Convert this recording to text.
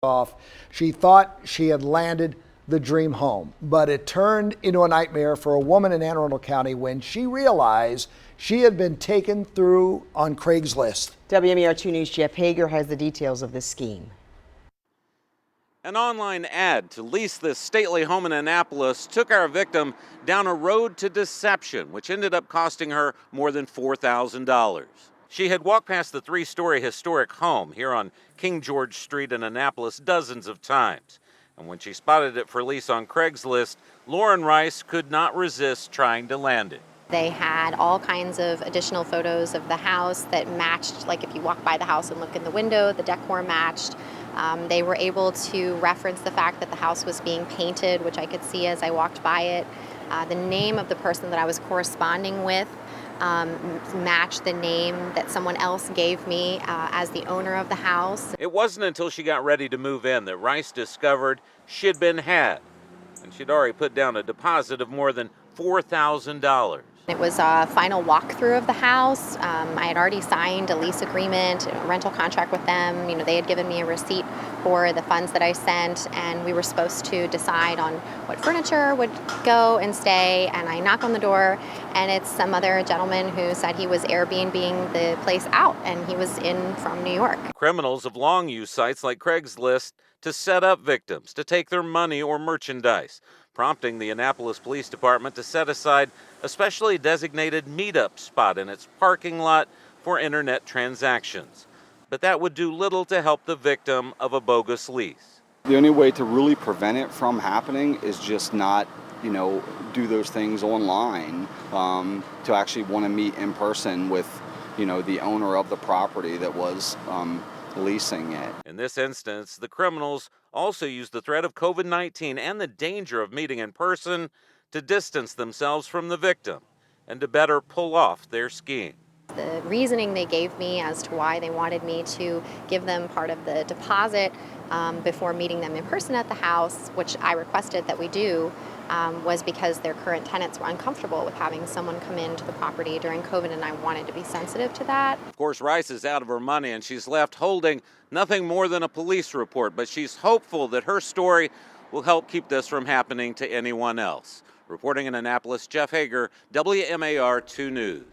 off. She thought she had landed the dream home, but it turned into a nightmare for a woman in Anne Arundel County when she realized she had been taken through on Craigslist. WMAR 2 News' Jeff Hager has the details of this scheme. An online ad to lease this stately home in Annapolis took our victim down a road to deception, which ended up costing her more than $4,000. She had walked past the three-story historic home here on King George Street in Annapolis dozens of times. And when she spotted it for lease on Craigslist, Lauren Rice could not resist trying to land it. They had all kinds of additional photos of the house that matched, like if you walk by the house and look in the window, the decor matched. They were able to reference the fact that the house was being painted, which I could see as I walked by it. The name of the person that I was corresponding with matched the name that someone else gave me as the owner of the house. It wasn't until she got ready to move in that Rice discovered she'd been had, and she'd already put down a deposit of more than $4,000. It was a final walkthrough of the house. I had already signed a lease agreement, a rental contract with them. You know, they had given me a receipt for the funds that I sent, and we were supposed to decide on what furniture would go and stay. And I knock on the door, and it's some other gentleman who said he was Airbnb-ing the place out, and he was in from New York. Criminals have long used sites like Craigslist to set up victims, to take their money or merchandise, prompting the Annapolis Police Department to set aside a specially designated meetup spot in its parking lot for internet transactions. But that would do little to help the victim of a bogus lease. The only way to really prevent it from happening is just not, do those things online, to actually want to meet in person with, the owner of the property that was leasing it. In this instance, the criminals also used the threat of COVID-19 and the danger of meeting in person to distance themselves from the victim and to better pull off their scheme. The reasoning they gave me as to why they wanted me to give them part of the deposit before meeting them in person at the house, which I requested that we do, was because their current tenants were uncomfortable with having someone come into the property during COVID, and I wanted to be sensitive to that. Of course, Rice is out of her money and she's left holding nothing more than a police report, but she's hopeful that her story will help keep this from happening to anyone else. Reporting in Annapolis, Jeff Hager, WMAR 2 News.